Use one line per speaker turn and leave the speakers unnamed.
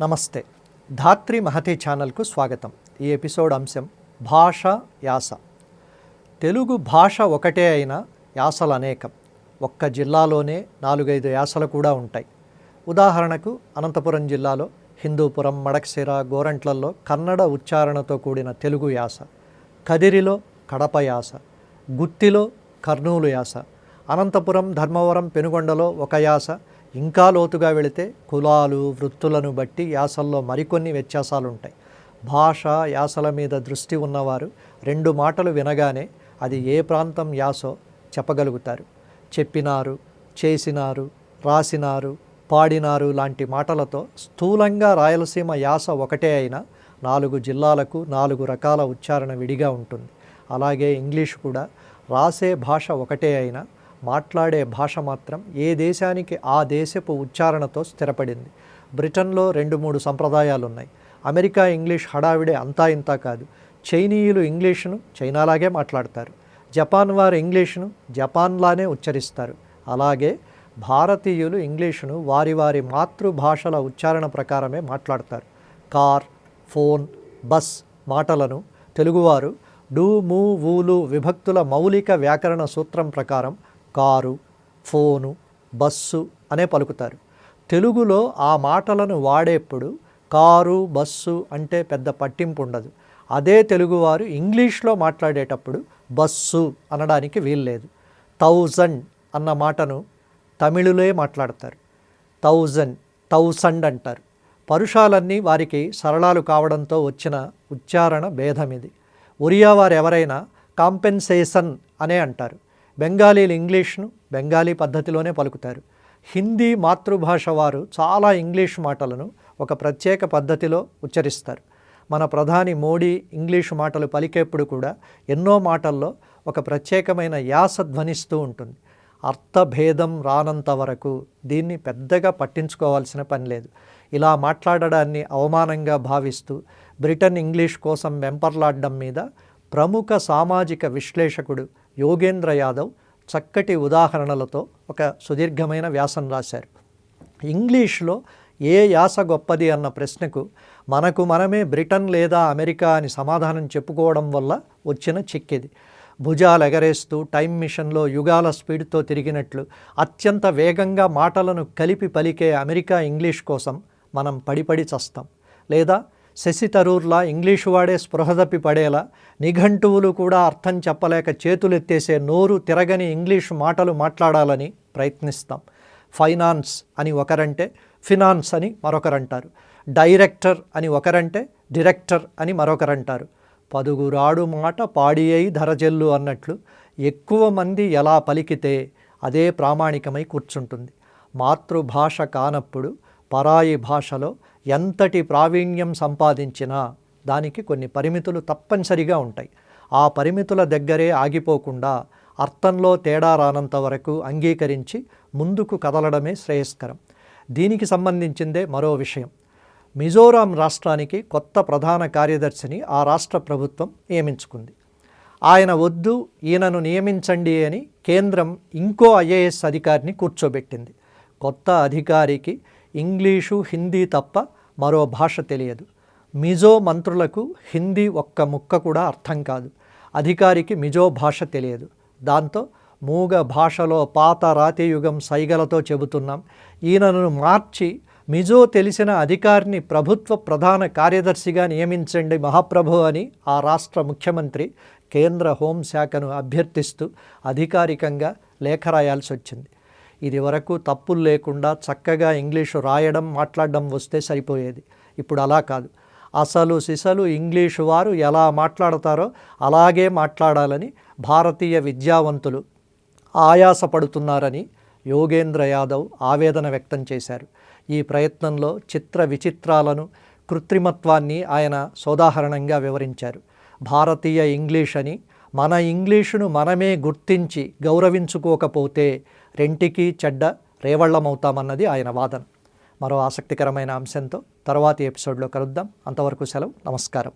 నమస్తే. ధాత్రి మహతి ఛానల్కు స్వాగతం. ఈ ఎపిసోడ్ అంశం భాష యాస. తెలుగు భాష ఒకటే అయినా యాసలు అనేకం. ఒక్క జిల్లాలోనే 4-5 యాసలు కూడా ఉంటాయి. ఉదాహరణకు అనంతపురం జిల్లాలో హిందూపురం, మడక్సిర, గోరంట్లలో కన్నడ ఉచ్చారణతో కూడిన తెలుగు యాస, కదిరిలో కడప యాస, గుత్తిలో కర్నూలు యాస, అనంతపురం, ధర్మవరం, పెనుగొండలో ఒక యాస. ఇంకా లోతుగా వెళితే కులాలు, వృత్తులను బట్టి యాసల్లో మరికొన్ని వ్యత్యాసాలుంటాయి. భాష యాసల మీద దృష్టి ఉన్నవారు 2 మాటలు వినగానే అది ఏ ప్రాంతం యాసో చెప్పగలుగుతారు. చెప్పినారు, చేసినారు, రాసినారు, పాడినారు లాంటి మాటలతో స్థూలంగా రాయలసీమ యాస ఒకటే అయినా 4 జిల్లాలకు 4 రకాల ఉచ్చారణ విడిగా ఉంటుంది. అలాగే ఇంగ్లీష్ కూడా రాసే భాష ఒకటే అయినా మాట్లాడే భాష మాత్రం ఏ దేశానికి ఆ దేశపు ఉచ్చారణతో స్థిరపడింది. బ్రిటన్లో 2-3 సంప్రదాయాలు ఉన్నాయి. అమెరికా ఇంగ్లీష్ హడావిడే అంతా ఇంతా కాదు. చైనీయులు ఇంగ్లీషును చైనాలాగే మాట్లాడతారు. జపాన్ వారు ఇంగ్లీషును జపాన్లానే ఉచ్చరిస్తారు. అలాగే భారతీయులు ఇంగ్లీషును వారి వారి మాతృభాషల ఉచ్చారణ ప్రకారమే మాట్లాడతారు. కార్, ఫోన్, బస్ మాటలను తెలుగువారు డు, ము, ఊలు విభక్తుల మౌలిక వ్యాకరణ సూత్రం ప్రకారం కారు, ఫోను, బస్సు అనే పలుకుతారు. తెలుగులో ఆ మాటలను వాడేప్పుడు కారు, బస్సు అంటే పెద్ద పట్టింపు ఉండదు. అదే తెలుగువారు ఇంగ్లీష్లో మాట్లాడేటప్పుడు బస్సు అనడానికి వీల్లేదు. 1000 అన్న మాటను తమిళులే మాట్లాడతారు. 1000 అంటారు. పరుషాలన్నీ వారికి సరళాలు కావడంతో వచ్చిన ఉచ్చారణ భేదమిది. ఒరియా వారు ఎవరైనా కాంపెన్సేషన్ అనే అంటారు. బెంగాలీలు ఇంగ్లీష్ను బెంగాలీ పద్ధతిలోనే పలుకుతారు. హిందీ మాతృభాష వారు చాలా ఇంగ్లీష్ మాటలను ఒక ప్రత్యేక పద్ధతిలో ఉచ్చరిస్తారు. మన ప్రధాని మోడీ ఇంగ్లీషు మాటలు పలికేప్పుడు కూడా ఎన్నో మాటల్లో ఒక ప్రత్యేకమైన యాస ధ్వనిస్తూ ఉంటుంది. అర్థభేదం రానంత వరకు దీన్ని పెద్దగా పట్టించుకోవాల్సిన పని లేదు. ఇలా మాట్లాడడాన్ని అవమానంగా భావిస్తూ బ్రిటన్ ఇంగ్లీష్ కోసం వెంపర్లాడడం మీద ప్రముఖ సామాజిక విశ్లేషకుడు యోగేంద్ర యాదవ్ చక్కటి ఉదాహరణలతో ఒక సుదీర్ఘమైన వ్యాసం రాశారు. ఇంగ్లీష్లో ఏ యాస గొప్పది అన్న ప్రశ్నకు మనకు మనమే బ్రిటన్ లేదా అమెరికా అని సమాధానం చెప్పుకోవడం వల్ల వచ్చిన చిక్కిది. భుజాలు ఎగరేస్తూ టైం మిషన్లో యుగాల స్పీడ్తో తిరిగినట్లు అత్యంత వేగంగా మాటలను కలిపి పలికే అమెరికా ఇంగ్లీష్ కోసం మనం పడి చస్తాం. లేదా శశి తరూర్లా ఇంగ్లీషు వాడే స్పృహదప్పి పడేలా నిఘంటువులు కూడా అర్థం చెప్పలేక చేతులెత్తేసే నోరు తిరగని ఇంగ్లీషు మాటలు మాట్లాడాలని ప్రయత్నిస్తాం. ఫైనాన్స్ అని ఒకరంటే ఫినాన్స్ అని మరొకరంటారు. డైరెక్టర్ అని ఒకరంటే డిరెక్టర్ అని మరొకరంటారు. పదుగురాడు మాట పాడి అయి ధరజెల్లు అన్నట్లు ఎక్కువ మంది ఎలా పలికితే అదే ప్రామాణికమై కూర్చుంటుంది. మాతృభాష కానప్పుడు పరాయి భాషలో ఎంతటి ప్రావీణ్యం సంపాదించినా దానికి కొన్ని పరిమితులు తప్పనిసరిగా ఉంటాయి. ఆ పరిమితుల దగ్గరే ఆగిపోకుండా అర్థంలో తేడా రానంత వరకు అంగీకరించి ముందుకు కదలడమే శ్రేయస్కరం. దీనికి సంబంధించిందే మరో విషయం. మిజోరాం రాష్ట్రానికి కొత్త ప్రధాన కార్యదర్శిని ఆ రాష్ట్ర ప్రభుత్వం నియమించుకుంది. ఆయన వద్దు, ఈయనను నియమించండి అని కేంద్రం ఇంకో ఐఏఎస్ అధికారిని కూర్చోబెట్టింది. కొత్త అధికారికి ఇంగ్లీషు, హిందీ తప్ప మరో భాష తెలియదు. మిజో మంత్రులకు హిందీ ఒక్క ముక్క కూడా అర్థం కాదు. అధికారికి మిజో భాష తెలియదు. దాంతో మూగ భాషలో పాత రాతియుగం సైగలతో చెబుతున్నాం, ఈయనను మార్చి మిజో తెలిసిన అధికారిని ప్రభుత్వ ప్రధాన కార్యదర్శిగా నియమించండి మహాప్రభు అని ఆ రాష్ట్ర ముఖ్యమంత్రి కేంద్ర హోంశాఖను అభ్యర్థిస్తూ అధికారికంగా లేఖ రాయాల్సి వచ్చింది. ఇది వరకు తప్పులు లేకుండా చక్కగా ఇంగ్లీషు రాయడం, మాట్లాడడం వస్తే సరిపోయేది. ఇప్పుడు అలా కాదు. అసలు సిసలు ఇంగ్లీషు వారు ఎలా మాట్లాడతారో అలాగే మాట్లాడాలని భారతీయ విద్యావంతులు ఆయాసపడుతున్నారని యోగేంద్ర యాదవ్ ఆవేదన వ్యక్తం చేశారు. ఈ ప్రయత్నంలో చిత్ర విచిత్రాలను, కృత్రిమత్వాన్ని ఆయన సోదాహరణంగా వివరించారు. భారతీయ ఇంగ్లీష్ అని మన ఇంగ్లీషును మనమే గుర్తించి గౌరవించుకోకపోతే రెంటికి చెడ్డ రేవళ్ళమవుతామన్నది ఆయన వాదన. మరో ఆసక్తికరమైన అంశంతో తర్వాతి ఎపిసోడ్లో కలుద్దాం. అంతవరకు సెలవు. నమస్కారం.